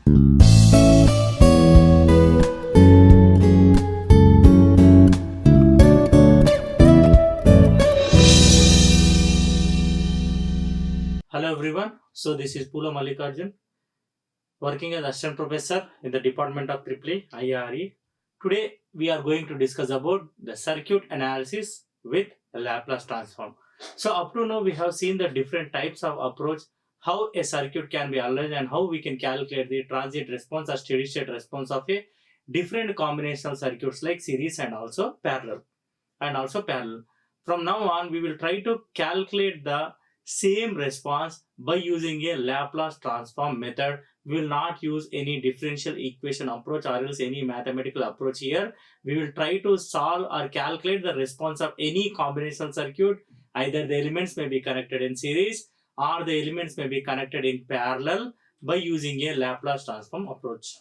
Hello everyone. So this is Poola Mallikarjun, working as assistant professor in the Department of IARE. Today we are going to discuss about the circuit analysis with Laplace transform. So up to now we have seen the different types of approach, how a circuit can be analyzed and how we can calculate the transient response or steady state response of a different combinational circuits like series and also parallel. From now on, we will try to calculate the same response by using a Laplace transform method. We will not use any differential equation approach or else any mathematical approach here. We will try to solve or calculate the response of any combinational circuit. Either the elements may be connected in series or the elements may be connected in parallel by using a Laplace transform approach.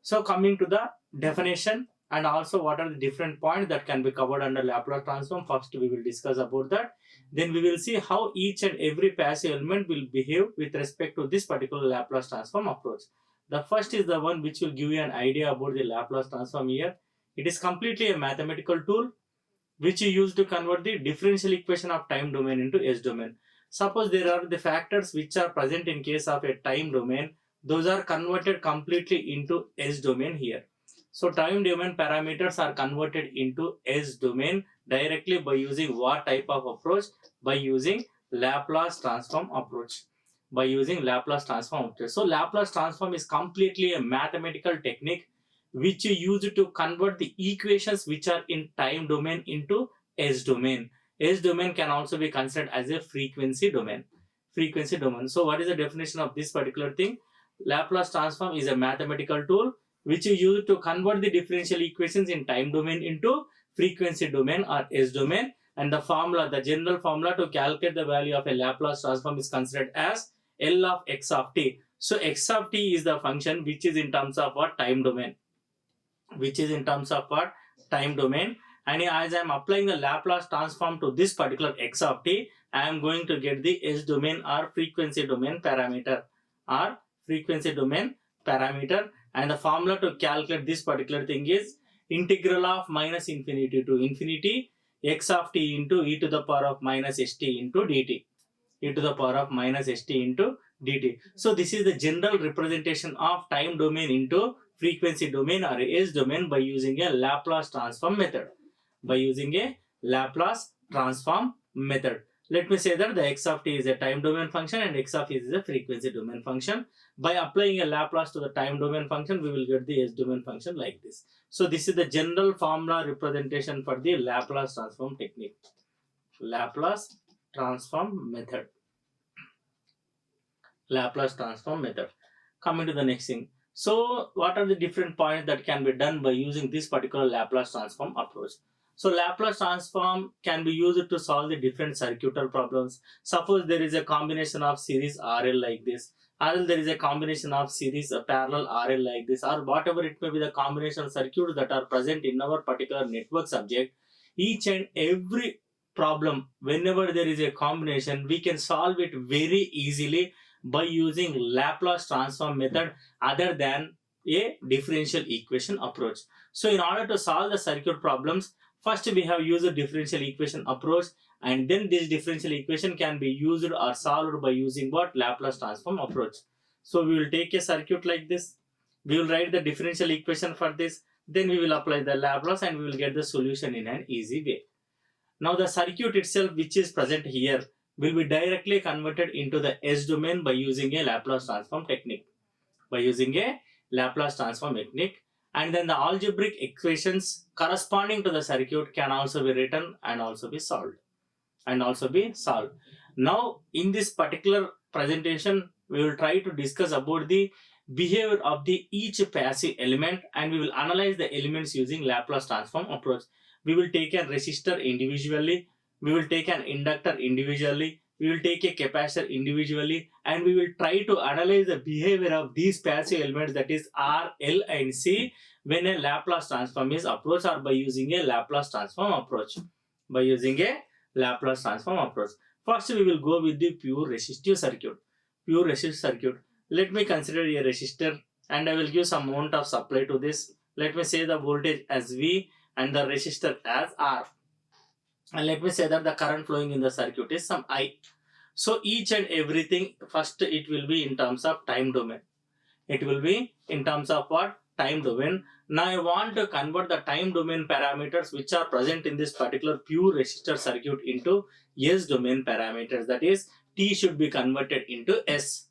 So coming to the definition and also what are the different points that can be covered under Laplace transform. First we will discuss about that. Then we will see how each and every passive element will behave with respect to this particular Laplace transform approach. The first is the one which will give you an idea about the Laplace transform here. It is completely a mathematical tool which you use to convert the differential equation of time domain into S domain. Suppose there are the factors which are present in case of a time domain, those are converted completely into S domain here. So time domain parameters are converted into S domain directly by using what type of approach? By using Laplace transform approach. So Laplace transform is completely a mathematical technique which you use to convert the equations which are in time domain into S domain. S domain can also be considered as a frequency domain. So what is the definition of this particular thing? Laplace transform is a mathematical tool which you use to convert the differential equations in time domain into frequency domain or S domain. And the general formula to calculate the value of a Laplace transform is considered as L of x of t. So x of t is the function which is in terms of what? Time domain. And as I am applying the Laplace transform to this particular x of t, I am going to get the S domain or frequency domain parameter. And the formula to calculate this particular thing is integral of minus infinity to infinity x of t into e to the power of minus st into dt. So this is the general representation of time domain into frequency domain or S domain by using a Laplace transform method. Let me say that the x of t is a time domain function and x of t is a frequency domain function. By applying a Laplace to the time domain function, we will get the S domain function like this. So this is the general formula representation for the Laplace transform technique. Laplace transform method. Coming to the next thing. So what are the different points that can be done by using this particular Laplace transform approach? So Laplace transform can be used to solve the different circuital problems. Suppose there is a combination of series RL like this, or there is a combination of series parallel RL like this, or whatever it may be the combination of circuits that are present in our particular network subject. Each and every problem, whenever there is a combination, we can solve it very easily by using Laplace transform method other than a differential equation approach. So in order to solve the circuit problems, first we have used a differential equation approach, and then this differential equation can be used or solved by using what? Laplace transform approach. So we will take a circuit like this, we will write the differential equation for this, then we will apply the Laplace and we will get the solution in an easy way. Now the circuit itself which is present here will be directly converted into the S domain by using a Laplace transform technique. And then the algebraic equations corresponding to the circuit can also be written and also be solved. Now in this particular presentation, we will try to discuss about the behavior of the each passive element, and we will analyze the elements using Laplace transform approach. We will take a resistor individually, we will take an inductor individually, we will take a capacitor individually, and we will try to analyze the behavior of these passive elements, that is R, L and C, when a Laplace transform is approached or by using a Laplace transform approach. First we will go with the pure resistive circuit. pure resistor circuit. Let me consider a resistor and I will give some amount of supply to this. Let me say the voltage as V and the resistor as R. And let me say that the current flowing in the circuit is some I. So each and everything, first it will be in terms of time domain. It will be in terms of what? Time domain. Now I want to convert the time domain parameters which are present in this particular pure resistor circuit into S domain parameters. That is, T should be converted into S.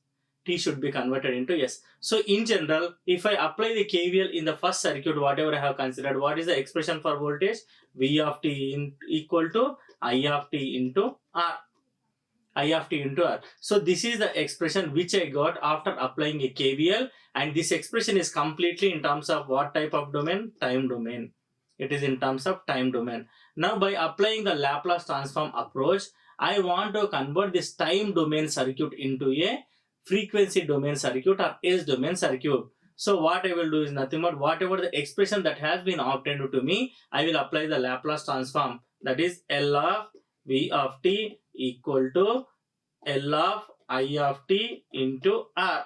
T should be converted into S. So in general, if I apply the KVL in the first circuit, whatever I have considered, what is the expression for voltage? V of t equal to I of t into R. I of t into R. So this is the expression which I got after applying a KVL, and this expression is completely in terms of what type of domain? Time domain. It is in terms of time domain. Now by applying the Laplace transform approach, I want to convert this time domain circuit into a frequency domain circuit or S domain circuit. So what I will do is nothing but whatever the expression that has been obtained to me, I will apply the Laplace transform. That is L of V of t equal to L of I of t into R.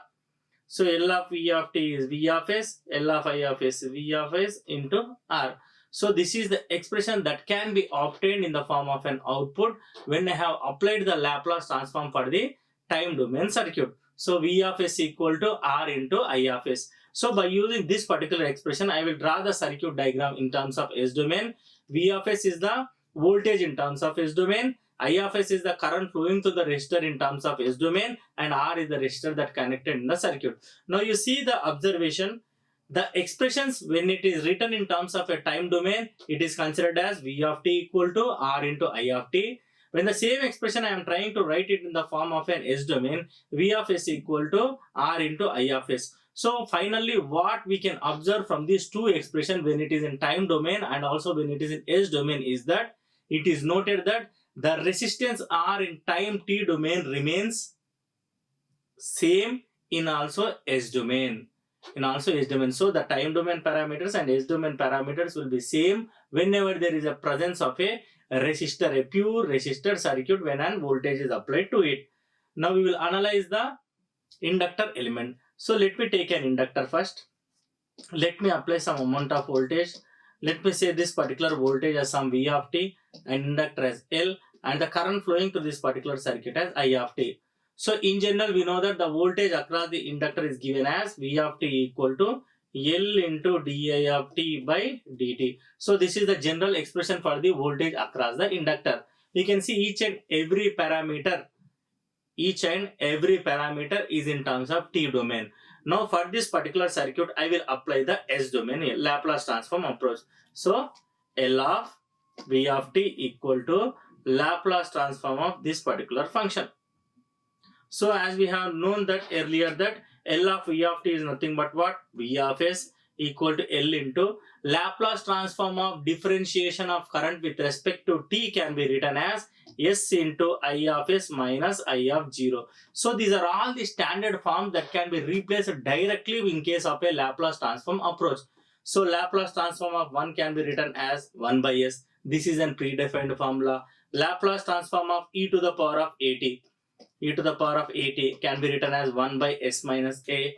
So L of V of t is V of S, L of I of S, V of S into R. So this is the expression that can be obtained in the form of an output when I have applied the Laplace transform for the time domain circuit. So V of S equal to R into I of S. So by using this particular expression, I will draw the circuit diagram in terms of S domain. V of S is the voltage in terms of S domain. I of S is the current flowing through the resistor in terms of S domain, and R is the resistor that connected in the circuit. Now you see the observation. The expressions when it is written in terms of a time domain, it is considered as V of t equal to R into I of t. When the same expression I am trying to write it in the form of an S domain, V of S equal to R into I of S. So finally what we can observe from these two expressions when it is in time domain and also when it is in S domain is that it is noted that the resistance R in time t domain remains same in also S domain. So the time domain parameters and S domain parameters will be same whenever there is a presence of a resistor, a pure resistor circuit when an voltage is applied to it. Now we will analyze the inductor element. So let me take an inductor first. Let me apply some amount of voltage. Let me say this particular voltage as some V of t and inductor as L, and the current flowing to this particular circuit as I of t. So in general, we know that the voltage across the inductor is given as V of t equal to L into di of t by dt. So this is the general expression for the voltage across the inductor. We can see each and every parameter is in terms of t domain. Now for this particular circuit, I will apply the S domain here, Laplace transform approach. So L of V of t equal to Laplace transform of this particular function. So as we have known that earlier that L of V of t is nothing but what? V of S equal to L into Laplace transform of differentiation of current with respect to t can be written as S into I of S minus I of 0. So these are all the standard forms that can be replaced directly in case of a Laplace transform approach. So Laplace transform of 1 can be written as 1 by S. This is a predefined formula. Laplace transform of e to the power of at can be written as 1 by S minus a.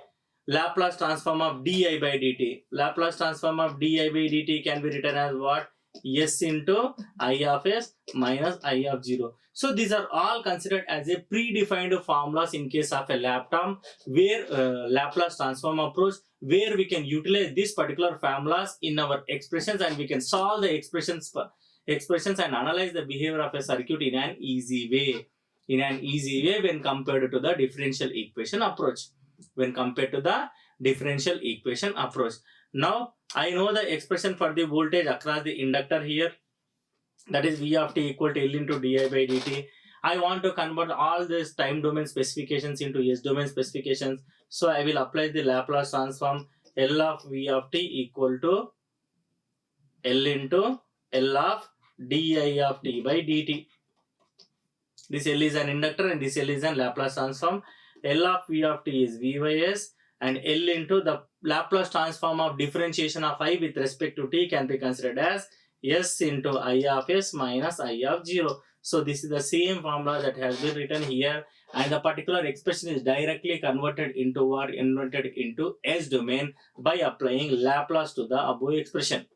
Laplace transform of di by dt. Laplace transform of di by dt can be written as what? S into I of S minus I of 0. So these are all considered as a predefined formulas in case of a laptop where Laplace transform approach, where we can utilize these particular formulas in our expressions and we can solve the expressions and analyze the behavior of a circuit in an easy way. When compared to the differential equation approach. Now I know the expression for the voltage across the inductor here, that is V of t equal to L into di by dt. I want to convert all these time domain specifications into S domain specifications. So I will apply the Laplace transform. L of V of t equal to L into L of di of t by dt. This L is an inductor and this L is an Laplace transform. L of V of t is V by S, and L into the Laplace transform of differentiation of I with respect to t can be considered as S into I of S minus I of 0. So this is the same formula that has been written here, and the particular expression is directly converted into or inverted into S domain by applying Laplace to the above expression.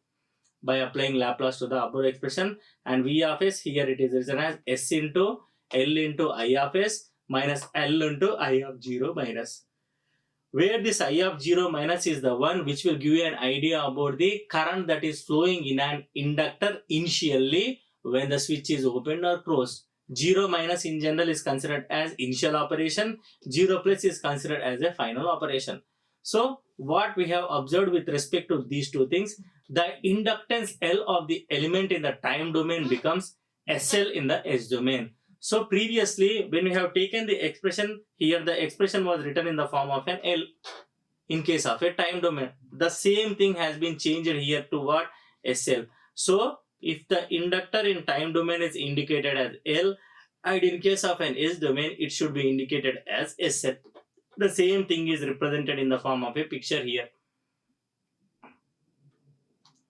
And V of S here it is written as S into L into I of S minus L into I of 0 minus, where this I of 0 minus is the one which will give you an idea about the current that is flowing in an inductor initially when the switch is opened or closed. 0 minus in general is considered as initial operation, 0 plus is considered as a final operation. So what we have observed with respect to these two things, the inductance L of the element in the time domain becomes SL in the S domain. So previously when we have taken the expression here, the expression was written in the form of an L in case of a time domain. The same thing has been changed here to what? SL. So if the inductor in time domain is indicated as L, and in case of an S domain it should be indicated as SL. The same thing is represented in the form of a picture here.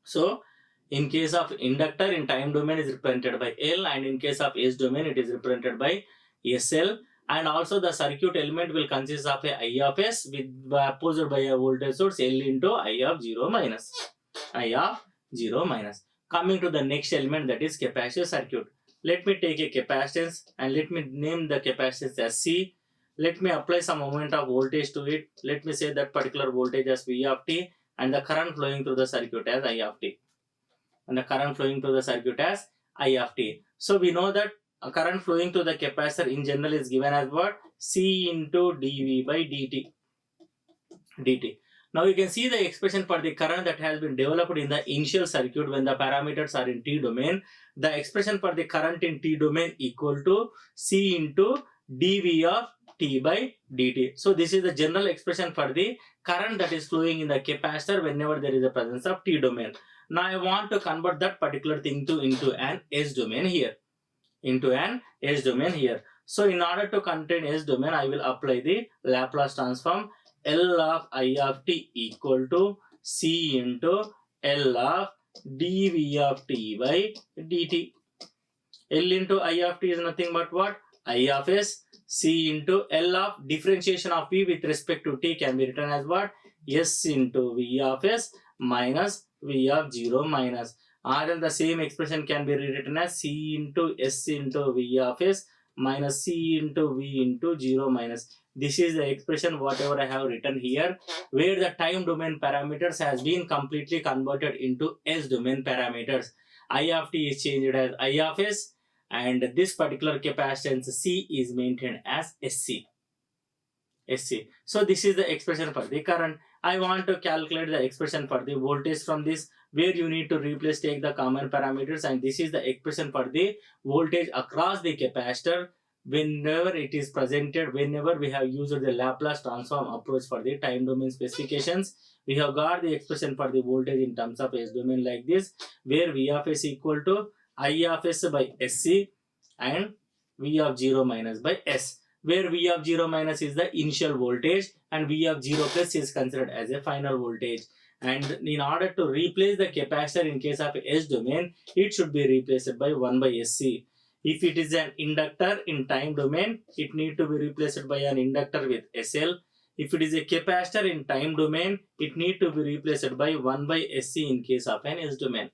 So in case of inductor in time domain is represented by L, and in case of S domain it is represented by SL. And also the circuit element will consist of a I of S with opposed by a voltage source L into I of 0 minus. Coming to the next element, that is capacitor circuit. Let me take a capacitance and let me name the capacitance as C. Let me apply some amount of voltage to it. Let me say that particular voltage as V of t, and the current flowing through the circuit as I of t. So we know that a current flowing through the capacitor in general is given as what? C into dV by dt. Now you can see the expression for the current that has been developed in the initial circuit when the parameters are in t domain. The expression for the current in t domain equal to C into dV of t by dt. So this is the general expression for the current that is flowing in the capacitor whenever there is a presence of t domain. Now I want to convert that particular thing into an S domain here. So in order to contain S domain, I will apply the Laplace transform. L of I of t equal to C into L of dV of t by dt. L into I of t is nothing but what? I of S. C into L of differentiation of V with respect to t can be written as what? S into V of S minus V of 0 minus. Or the same expression can be rewritten as C into S into V of S minus C into V into 0 minus. This is the expression whatever I have written here, where the time domain parameters has been completely converted into S domain parameters. I of t is changed as I of S, and this particular capacitance C is maintained as SC. So this is the expression for the current. I want to calculate the expression for the voltage from this, where you need to replace, take the common parameters, and this is the expression for the voltage across the capacitor whenever it is presented, whenever we have used the Laplace transform approach for the time domain specifications. We have got the expression for the voltage in terms of S domain like this, where V of S equal to I of S by SC and V of 0 minus by S, where V of 0 minus is the initial voltage and V of 0 plus is considered as a final voltage. And in order to replace the capacitor in case of S domain, it should be replaced by 1 by SC. If it is an inductor in time domain, it need to be replaced by an inductor with SL. If it is a capacitor in time domain, it need to be replaced by 1 by SC in case of an S domain.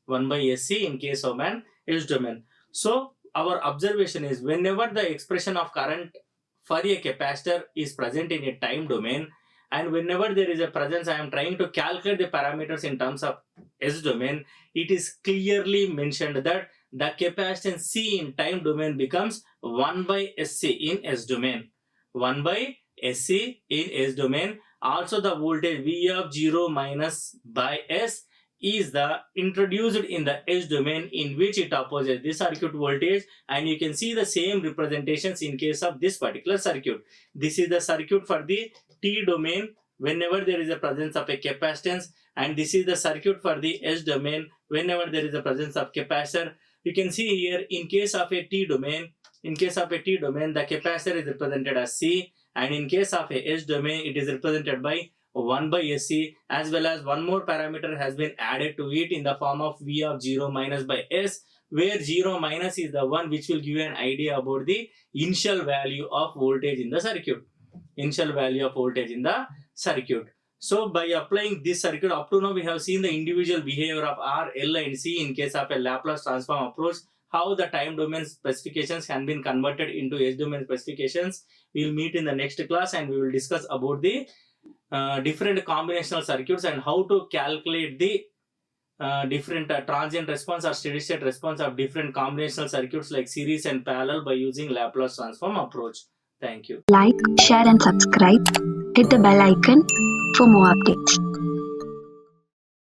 1 by SC in case of an S domain. So our observation is, whenever the expression of current for a capacitor is present in a time domain, and whenever there is a presence, I am trying to calculate the parameters in terms of S domain, it is clearly mentioned that the capacitance C in time domain becomes 1 by SC in S domain. 1 by SC in S domain. Also the voltage V of 0 minus by S is the introduced in the S domain, in which it opposes the circuit voltage, and you can see the same representations in case of this particular circuit. This is the circuit for the T domain whenever there is a presence of a capacitance, and this is the circuit for the S domain whenever there is a presence of capacitor. You can see here, in case of a T domain, the capacitor is represented as C, and in case of a S domain, it is represented by 1 by SC, as well as one more parameter has been added to it in the form of V of 0 minus by S, where 0 minus is the one which will give you an idea about the initial value of voltage in the circuit. So by applying this circuit, up to now we have seen the individual behavior of R, L and C in case of a Laplace transform approach, how the time domain specifications can be converted into S domain specifications. We will meet in the next class and we will discuss about the different combinational circuits and how to calculate the different transient response or steady state response of different combinational circuits like series and parallel by using Laplace transform approach. Thank you. Like, share and subscribe. Hit the bell icon for more updates.